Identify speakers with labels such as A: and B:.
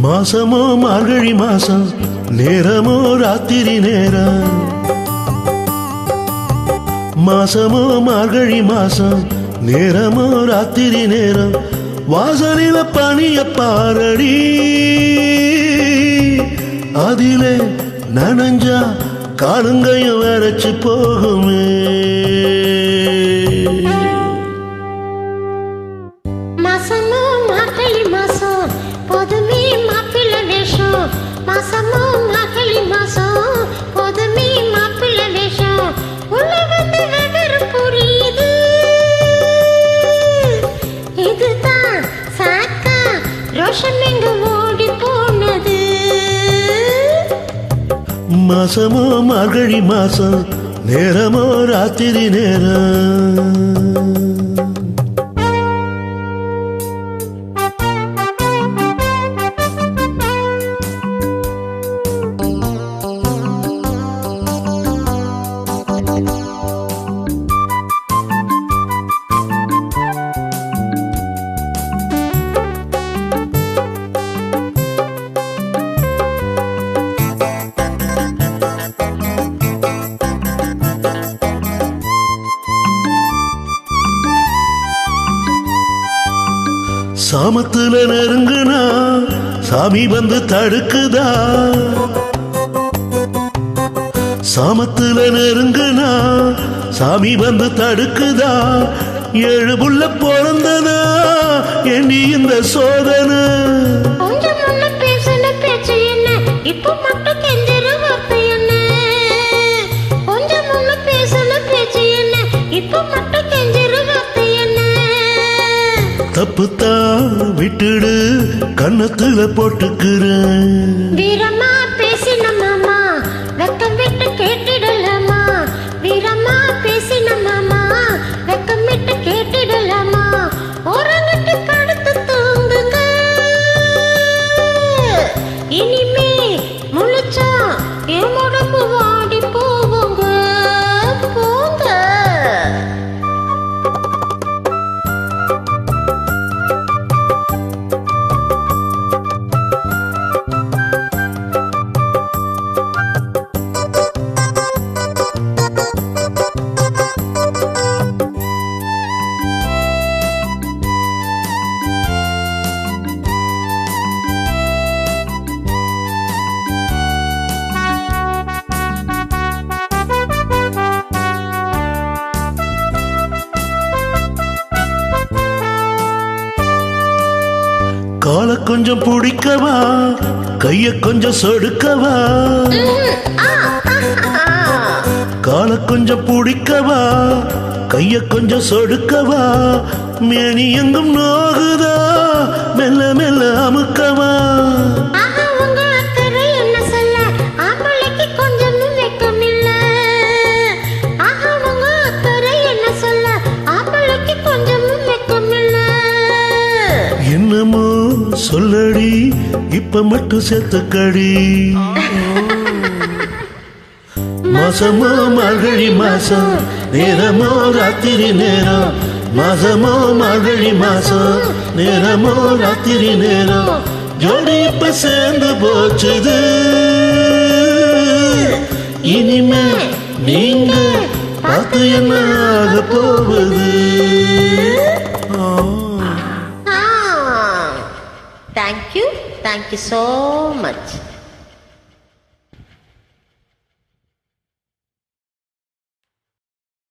A: மாசமோ மார்கழி மாசம், நேரமோ ராத்திரி நேரம். மாசமோ மார்கழி மாசம், நேரமோ ராத்திரி நேரம். வாசலில பனிய பாரடி, அதிலே நனஞ்சா காலுங்கையும் வரைச்சு போகுமே.
B: மாசமோ மார்கழி மாசம், போதுமே மாப்பிள்ளை வேஷம். மாசமோ மார்கழி மாசம், போதுமே மாப்பிள்ளை வேஷம். உள்ள வந்து வெவ்வேறு புரியுது, இதுதான் சாக்கா ரோஷம் எங்க ஓடி போனது.
A: மாசமோ மார்கழி மாசம், நேரமோ ராத்திரி நேரம். சாமத்துல நெருங்குனா சாமி வந்து தடுக்குதா. சாமத்துல நெருங்குனா சாமி வந்து தடுக்குதா. 7 புள்ள பிறந்ததா எண்ணி இந்த சோதனை.
B: கொஞ்சம் முன்ன பேசின பேச்சு என்ன, இப்போ மட்டும் கெஞ்சிற வார்த்தை என்ன. கொஞ்சம் முன்ன பேசின பேச்சு என்ன, இப்போ மட்டும் கெஞ்சிற வார்த்தை என்ன.
A: தப்புத்தான் விட்டுடு, கன்னத்துல போட்டுக்கிறேன்.
B: வீரமா பேசின மாமா, வெக்கம் விட்டு கேட்டிடலாமா. வீரமா பேசின மாமா, வெக்கம் விட்டு கேட்டிடலாமா. ஓரங்கட்டு படுத்து தூங்குங்க, இனிமே முழிச்சா என் உடம்பு வாடி போவோங்க. போங்க.
A: கால கொஞ்சம் பிடிக்கவா, கைய கொஞ்சம் சொடுக்கவா. கால கொஞ்சம் பிடிக்கவா, கைய கொஞ்சம் சொடுக்கவா. மேனி எங்கும் நோகுதா, மெல்ல மெல்ல அமுக்கவா. என்னமோ சொல்லடி, இப்ப மட்டும் சேர்த்துக்கடி. மாசமோ மார்கழி மாசம், நேரமோ ராத்திரி நேரம். மாசமோ மார்கழி மாசம், நேரமோ ராத்திரி நேரம். ஜோடி இப்ப சேர்ந்து போச்சுது, இனிமே நீங்க பார்த்து என்ன ஆக போகுது.
B: Thank you so much.